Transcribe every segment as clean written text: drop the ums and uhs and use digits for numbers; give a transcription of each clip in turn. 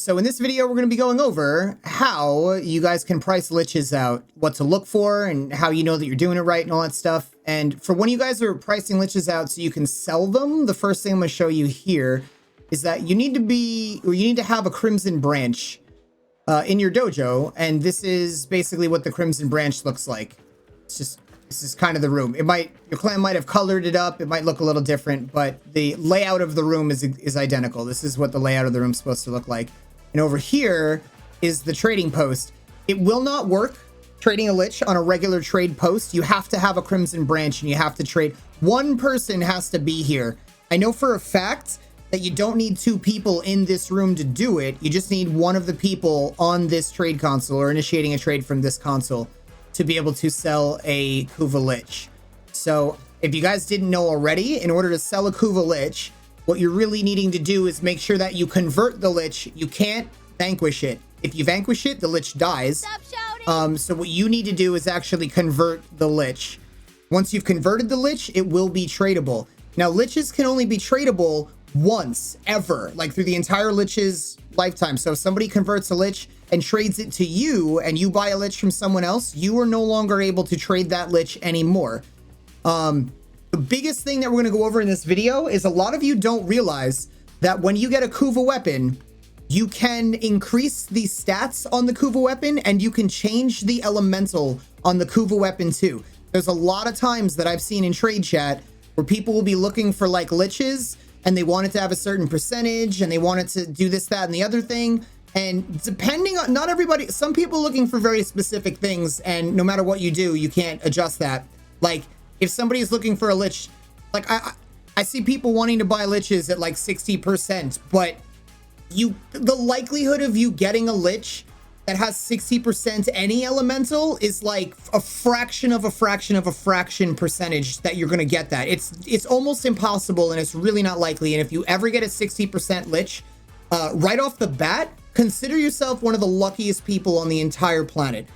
So in this video, we're going to be going over how you guys can price liches out, what to look for, and how you know that you're doing it right and all that stuff. And for when you guys are pricing liches out so you can sell them, the first thing I'm going to show you here is that you need to have a crimson branch in your dojo. And this is basically what the crimson branch looks like. This is kind of the room. Your clan might have colored it up. It might look a little different, but the layout of the room is identical. This is what the layout of the room is supposed to look like. And over here is the trading post. It will not work trading a lich on a regular trade post. You have to have a crimson branch and you have to trade. One person has to be here. I know for a fact that you don't need two people in this room to do it. You just need one of the people on this trade console or initiating a trade from this console to be able to sell a Kuva Lich. So if you guys didn't know already, in order to sell a Kuva Lich, what you're really needing to do is make sure that you convert the Lich. You can't vanquish it. If you vanquish it, the Lich dies. Stop shouting. So what you need to do is actually convert the Lich. Once you've converted the Lich, it will be tradable. Now, Liches can only be tradable once, ever, like through the entire Lich's lifetime. So if somebody converts a Lich and trades it to you, and you buy a Lich from someone else, you are no longer able to trade that Lich anymore. The biggest thing that we're going to go over in this video is a lot of you don't realize that when you get a Kuva Weapon, you can increase the stats on the Kuva Weapon and you can change the elemental on the Kuva Weapon too. There's a lot of times that I've seen in trade chat where people will be looking for like Liches and they want it to have a certain percentage and they want it to do this, that, and the other thing. And depending on, not everybody, some people looking for very specific things, and no matter what you do, you can't adjust that. Like, if somebody is looking for a Lich, like I see people wanting to buy Liches at like 60%, but the likelihood of you getting a Lich that has 60% any elemental is like a fraction of a fraction of a fraction percentage that you're going to get that. It's almost impossible, and it's really not likely. And if you ever get a 60% Lich, right off the bat, consider yourself one of the luckiest people on the entire planet,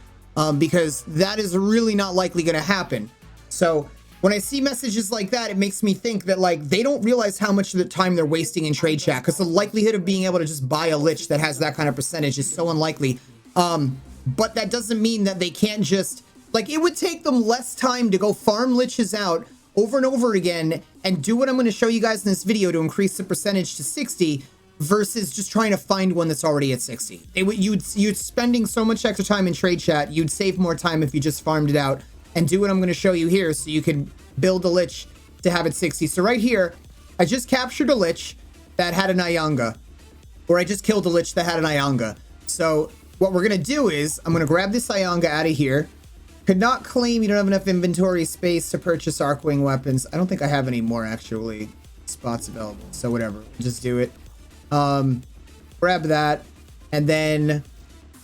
because that is really not likely going to happen. So when I see messages like that, it makes me think that like they don't realize how much of the time they're wasting in trade chat, because the likelihood of being able to just buy a Lich that has that kind of percentage is so unlikely. But that doesn't mean that they can't just, like, it would take them less time to go farm Liches out over and over again and do what I'm going to show you guys in this video to increase the percentage to 60 versus just trying to find one that's already at 60. You'd spending so much extra time in trade chat, you'd save more time if you just farmed it out and do what I'm going to show you here so you can build a Lich to have it 60. So right here, I just captured a Lich that had an Ionga, or I just killed a Lich that had an Ionga. So what we're going to do is I'm going to grab this Ionga out of here. Could not claim you don't have enough inventory space to purchase Arcwing weapons. I don't think I have any more actually spots available. So whatever, just do it. Grab that. And then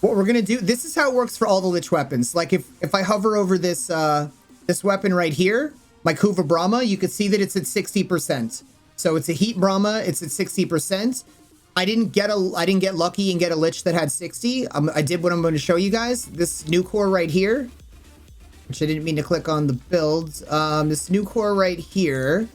what we're going to do, this is how it works for all the Lich weapons. Like if I hover over this, this weapon right here, my Kuva Brahma, you can see that it's at 60%. So it's a heat Brahma. It's at 60%. I didn't get lucky and get a Lich that had 60. I did what I'm going to show you guys. This new core right here, which I didn't mean to click on the builds. This new core right here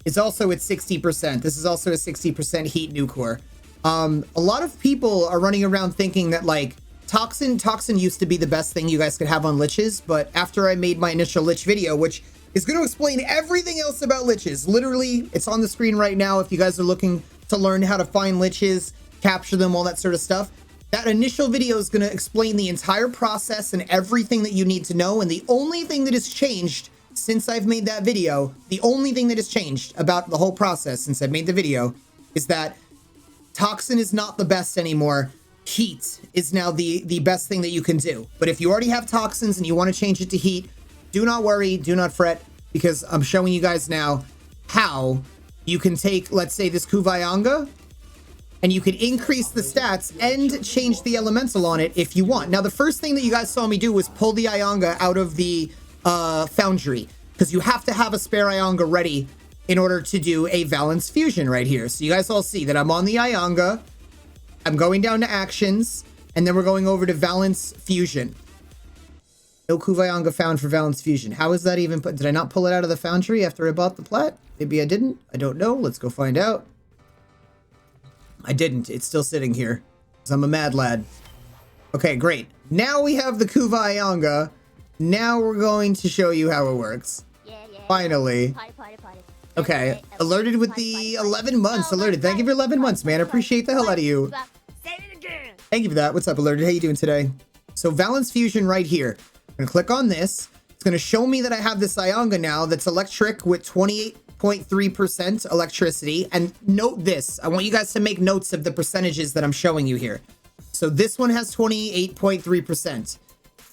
is also at 60%. This is also a 60% heat new core. A lot of people are running around thinking that like Toxin used to be the best thing you guys could have on Liches, but after I made my initial Lich video, which is going to explain everything else about Liches, literally, it's on the screen right now if you guys are looking to learn how to find Liches, capture them, all that sort of stuff. That initial video is going to explain the entire process and everything that you need to know, and the only thing that has changed since I've made that video, the only thing that has changed about the whole process since I've made the video is that Toxin is not the best anymore. Heat is now the best thing that you can do. But if you already have Toxins and you want to change it to Heat, do not worry, do not fret, because I'm showing you guys now how you can take, let's say, this Kuva Ionga, and you can increase the stats and change the elemental on it if you want. Now, the first thing that you guys saw me do was pull the Ionga out of the foundry, because you have to have a spare Ionga ready in order to do a Valence Fusion right here. So you guys all see that I'm on the Ionga, I'm going down to actions, and then we're going over to Valence Fusion. No Kuva Ionga found for Valence Fusion. How is that even put? Did I not pull it out of the foundry after I bought the plat? Maybe I didn't. I don't know. Let's go find out. I didn't. It's still sitting here. Because I'm a mad lad. Okay, great. Now we have the Kuva Ionga. Now we're going to show you how it works. Finally. Okay, alerted with the 11 months. Alerted. Thank you for 11 months, man. I appreciate the hell out of you. Thank you for that. What's up, Alerted? How you doing today? So Valence Fusion right here. I'm going to click on this. It's going to show me that I have this Ionga now that's electric with 28.3% electricity. And note this. I want you guys to make notes of the percentages that I'm showing you here. So this one has 28.3%.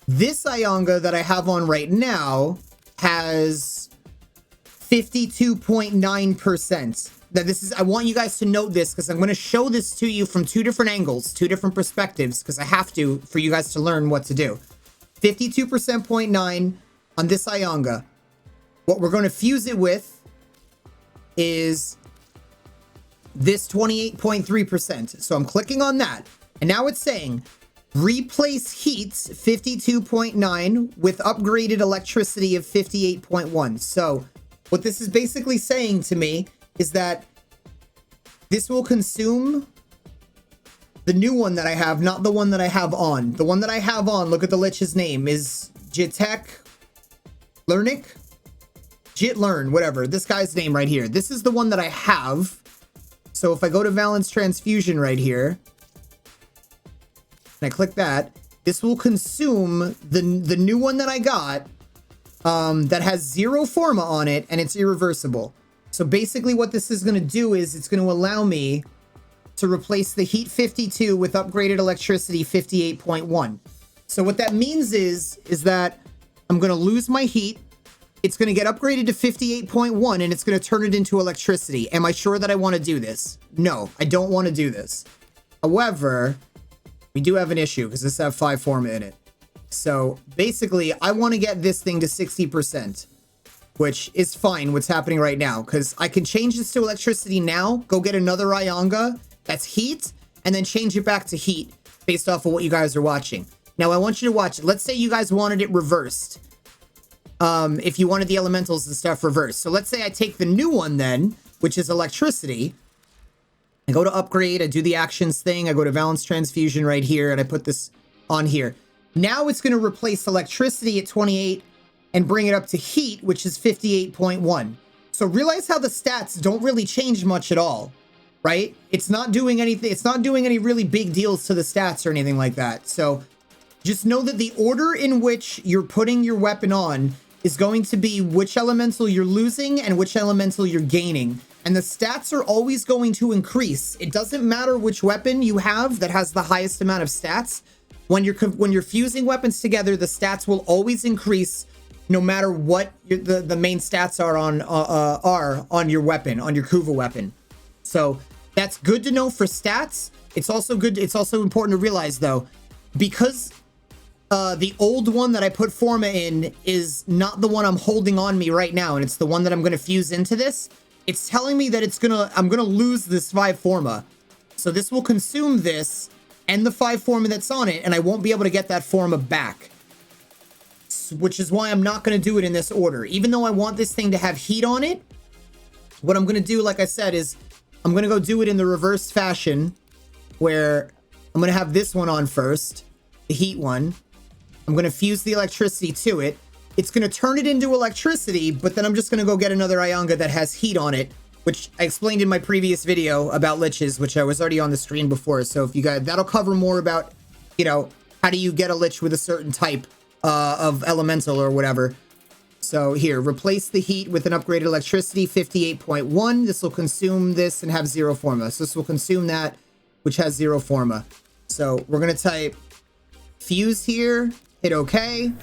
This Ionga that I have on right now has 52.9%. That this is, I want you guys to note this because I'm going to show this to you from 2 different angles, 2 different perspectives, because I have to for you guys to learn what to do. 52.9% on this Ionga. What we're going to fuse it with is this 28.3%. So I'm clicking on that. And now it's saying replace heats 52.9 with upgraded electricity of 58.1. So what this is basically saying to me is that this will consume the new one that I have, not the one that I have on. The one that I have on, look at the Lich's name, is Jitek Lernick? Jitlearn, whatever. This guy's name right here. This is the one that I have. So if I go to Valence Transfusion right here, and I click that, this will consume the new one that I got that has 0 forma on it, and it's irreversible. So basically what this is going to do is it's going to allow me to replace the heat 52 with upgraded electricity 58.1. So what that means is that I'm going to lose my heat. It's going to get upgraded to 58.1 and it's going to turn it into electricity. Am I sure that I want to do this? No, I don't want to do this. However, we do have an issue because this has 5 forma in it. So basically I want to get this thing to 60%. Which is fine what's happening right now, because I can change this to electricity now, go get another Ionga that's heat, and then change it back to heat based off of what you guys are watching. Now, I want you to watch it. Let's say you guys wanted it reversed. If you wanted the elementals and stuff reversed. So let's say I take the new one then, which is electricity. I go to upgrade, I do the actions thing, I go to Valence Transfusion right here, and I put this on here. Now it's going to replace electricity at 28 and bring it up to heat, which is 58.1. So realize how the stats don't really change much at all, right? It's not doing anything. It's not doing any really big deals to the stats or anything like that. So just know that the order in which you're putting your weapon on is going to be which elemental you're losing and which elemental you're gaining. And the stats are always going to increase. It doesn't matter which weapon you have that has the highest amount of stats. When you're fusing weapons together, the stats will always increase no matter what the main stats are on your weapon, on your Kuva weapon. So that's good to know for stats. It's also good. It's also important to realize though, because the old one that I put forma in is not the one I'm holding on me right now, and it's the one that I'm going to fuse into this. It's telling me that I'm gonna lose this 5 forma. So this will consume this and the 5 forma that's on it, and I won't be able to get that forma back. Which is why I'm not going to do it in this order. Even though I want this thing to have heat on it, what I'm going to do, like I said, is I'm going to go do it in the reverse fashion, where I'm going to have this one on first, the heat one. I'm going to fuse the electricity to it. It's going to turn it into electricity, but then I'm just going to go get another Ionga that has heat on it, which I explained in my previous video about Liches, which I was already on the screen before. So if you guys, that'll cover more about, you know, how do you get a Lich with a certain type of elemental or whatever. So here, replace the heat with an upgraded electricity, 58.1. This will consume this and have 0 forma. So this will consume that, which has 0 forma. So we're going to type fuse here, hit OK.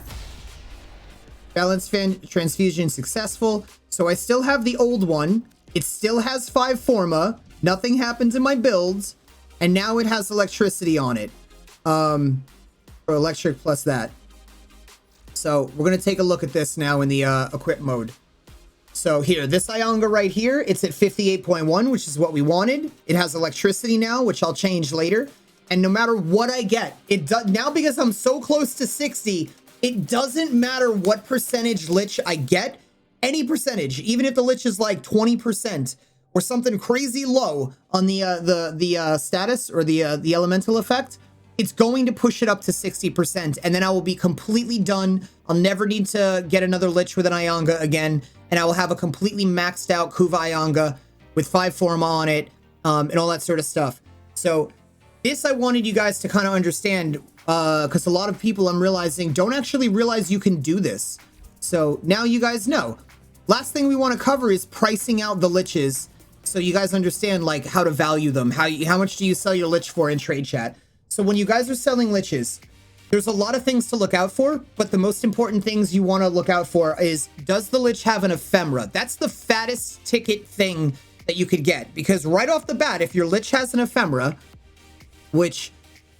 Valence Transfusion successful. So I still have the old one. It still has 5 forma. Nothing happened to my builds. And now it has electricity on it. Or electric plus that. So we're going to take a look at this now in the equip mode. So here, this Ionga right here, it's at 58.1, which is what we wanted. It has electricity now, which I'll change later. And no matter what I get, it does now, because I'm so close to 60, it doesn't matter what percentage Lich I get. Any percentage, even if the Lich is like 20%, or something crazy low on the status or the elemental effect, it's going to push it up to 60%, and then I will be completely done. I'll never need to get another Lich with an Ionga again, and I will have a completely maxed out Kuva Ionga with 5 Forma on it, and all that sort of stuff. So this I wanted you guys to kind of understand, because a lot of people I'm realizing don't actually realize you can do this. So now you guys know. Last thing we want to cover is pricing out the Liches, so you guys understand like how to value them. How much do you sell your Lich for in trade chat? So when you guys are selling Liches, there's a lot of things to look out for, but the most important things you want to look out for is, does the Lich have an Ephemera? That's the fattest ticket thing that you could get, because right off the bat, if your Lich has an Ephemera, which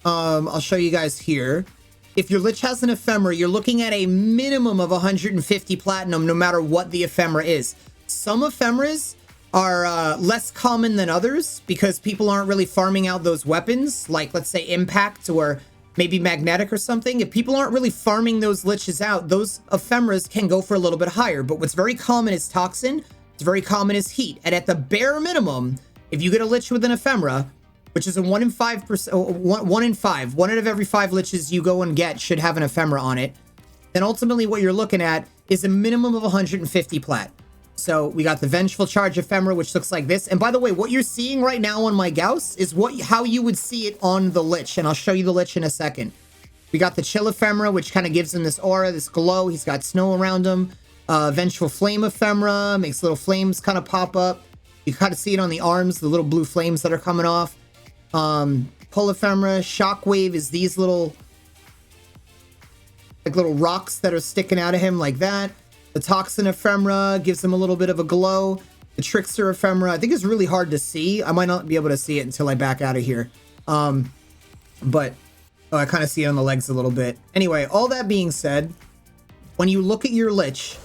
I'll show you guys here, if your Lich has an Ephemera, you're looking at a minimum of 150 platinum no matter what the Ephemera is. Some Ephemeras are less common than others because people aren't really farming out those weapons, like let's say Impact or maybe Magnetic or something. If people aren't really farming those Liches out, those Ephemeras can go for a little bit higher. But what's very common is Toxin, it's very common is Heat. And at the bare minimum, if you get a Lich with an Ephemera, which is a 1 in 5%, 1 in 5, 1 out of every 5 Liches you go and get should have an Ephemera on it, then ultimately what you're looking at is a minimum of 150 plat. So we got the Vengeful Charge Ephemera, which looks like this. And by the way, what you're seeing right now on my Gauss is how you would see it on the Lich. And I'll show you the Lich in a second. We got the Chill Ephemera, which kind of gives him this aura, this glow. He's got snow around him. Vengeful Flame Ephemera makes little flames kind of pop up. You kind of see it on the arms, the little blue flames that are coming off. Pull Ephemera. Shockwave is these little, like little rocks that are sticking out of him like that. The Toxin Ephemera gives him a little bit of a glow. The Trickster Ephemera, I think is really hard to see. I might not be able to see it until I back out of here. But I kind of see it on the legs a little bit. Anyway, all that being said, when you look at your Lich,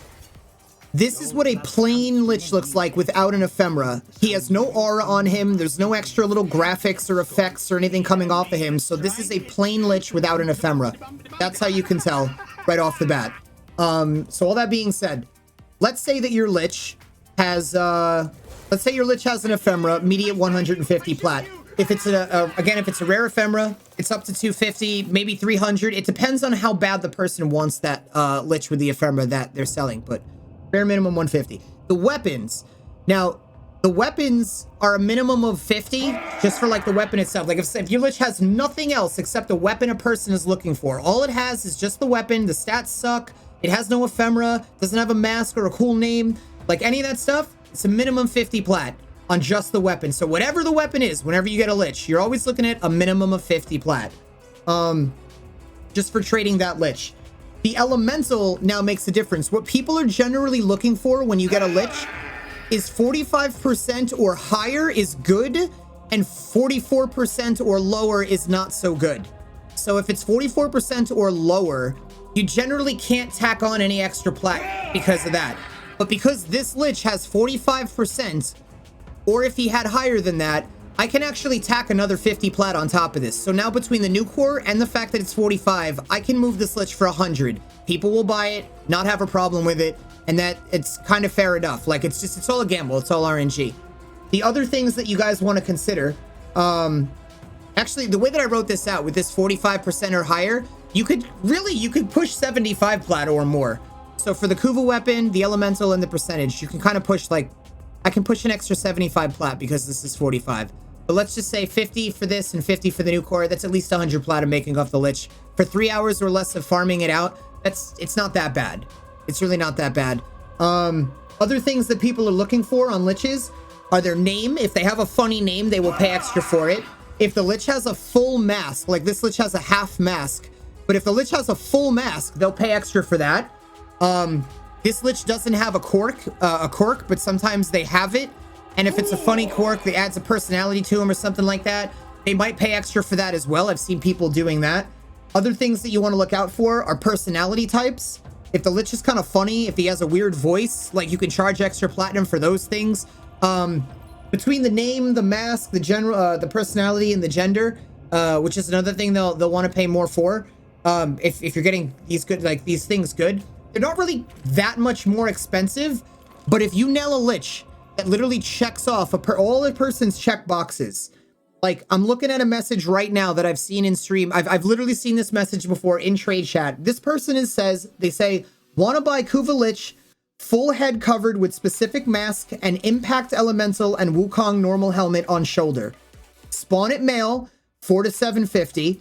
this is what a plain Lich looks like without an Ephemera. He has no aura on him. There's no extra little graphics or effects or anything coming off of him. So this is a plain Lich without an Ephemera. That's how you can tell right off the bat. So all that being said, let's say that your Lich has, let's say your Lich has an Ephemera, immediate 150 plat. If it's again, if it's a rare Ephemera, it's up to 250, maybe 300. It depends on how bad the person wants that, Lich with the Ephemera that they're selling, but bare minimum 150. The weapons. Now, the weapons are a minimum of 50 just for like the weapon itself. Like if your Lich has nothing else except the weapon a person is looking for, all it has is just the weapon, the stats suck, it has no Ephemera, doesn't have a mask or a cool name, like any of that stuff, it's a minimum 50 plat on just the weapon. So whatever the weapon is, whenever you get a Lich, you're always looking at a minimum of 50 plat. Just for trading that Lich. The Elemental now makes a difference. What people are generally looking for when you get a Lich is 45% or higher is good, and 44% or lower is not so good. So if it's 44% or lower, you generally can't tack on any extra plat because of that. But because this Lich has 45%, or if he had higher than that, I can actually tack another 50 plat on top of this. So now between the new core and the fact that it's 45, I can move this Lich for 100. People will buy it, not have a problem with it, and that it's kind of fair enough. Like it's all a gamble, it's all RNG. The other things that you guys want to consider, actually the way that I wrote this out with this 45% or higher, you could push 75 plat or more. So for the Kuva Weapon, the Elemental, and the percentage, you can kind of push like, I can push an extra 75 plat because this is 45. But let's just say 50 for this and 50 for the new core. That's at least 100 plat of making off the Lich. For 3 hours or less of farming it out, it's not that bad. It's really not that bad. Other things that people are looking for on Liches are their name. If they have a funny name, they will pay extra for it. If the Lich has a full mask, like this Lich has a half mask, but if the Lich has a full mask, they'll pay extra for that. This Lich doesn't have a quirk, but sometimes they have it. And if it's a funny quirk that adds a personality to him or something like that, they might pay extra for that as well. I've seen people doing that. Other things that you want to look out for are personality types. If the Lich is kind of funny, if he has a weird voice, like you can charge extra platinum for those things. Between the name, the mask, the general, the personality, and the gender, which is another thing they'll want to pay more for. If you're getting these good, like these things good, they're not really that much more expensive. But if you nail a Lich that literally checks off all a person's check boxes. Like, I'm looking at a message right now that I've seen in stream. I've literally seen this message before in trade chat. This person they say, want to buy Kuva Lich, full head covered with specific mask and impact elemental and Wukong normal helmet on shoulder. Spawn it male, 4 to 750.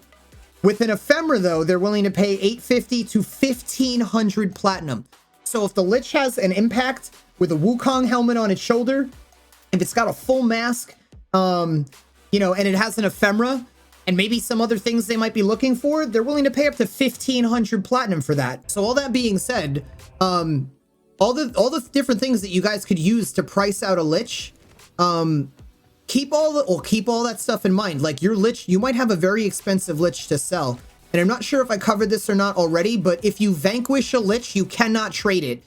With an Ephemera, though, they're willing to pay 850 to 1500 platinum. So if the Lich has an impact with a Wukong helmet on its shoulder, if it's got a full mask, you know, and it has an Ephemera and maybe some other things they might be looking for, they're willing to pay up to 1500 platinum for that. So all that being said, all the different things that you guys could use to price out a Lich, keep all that stuff in mind. Like, your Lich, you might have a very expensive Lich to sell. And I'm not sure if I covered this or not already, but if you vanquish a Lich, you cannot trade it.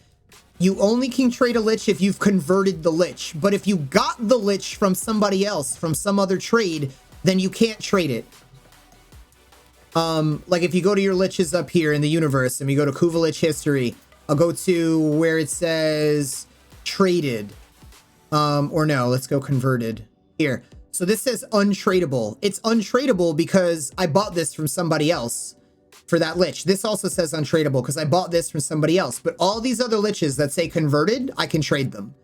You only can trade a Lich if you've converted the Lich. But if you got the Lich from somebody else, from some other trade, then you can't trade it. Like if you go to your Liches up here in the universe and you go to Kuva Lich history, I'll go to where it says traded. Or no, let's go converted here. So this says untradeable. It's untradeable because I bought this from somebody else for that Lich. This also says untradeable because I bought this from somebody else. But all these other Liches that say converted, I can trade them.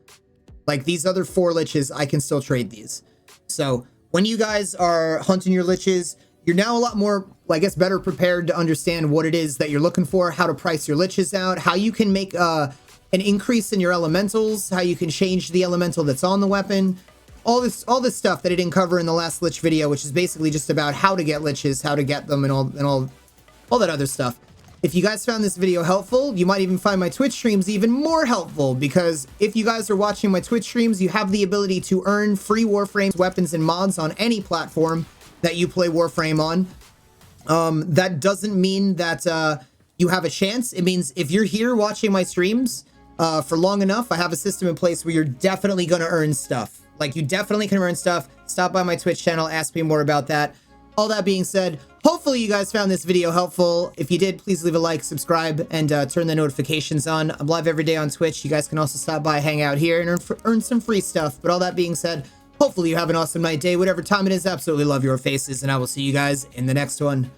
Like these other 4 Liches, I can still trade these. So when you guys are hunting your Liches, you're now a lot more, I guess, better prepared to understand what it is that you're looking for, how to price your Liches out, how you can make an increase in your elementals, how you can change the elemental that's on the weapon, all this stuff that I didn't cover in the last Lich video, which is basically just about how to get Liches, how to get them, and all that other stuff. If you guys found this video helpful, you might even find my Twitch streams even more helpful, because if you guys are watching my Twitch streams, you have the ability to earn free Warframe weapons and mods on any platform that you play Warframe on. That doesn't mean that you have a chance. It means if you're here watching my streams for long enough, I have a system in place where you're definitely going to earn stuff. Like, you definitely can earn stuff. Stop by my Twitch channel, ask me more about that. All that being said, hopefully you guys found this video helpful. If you did, please leave a like, subscribe, and turn the notifications on. I'm live every day on Twitch. You guys can also stop by, hang out here, and earn some free stuff. But all that being said, hopefully you have an awesome night, day, whatever time it is. Absolutely love your faces, and I will see you guys in the next one.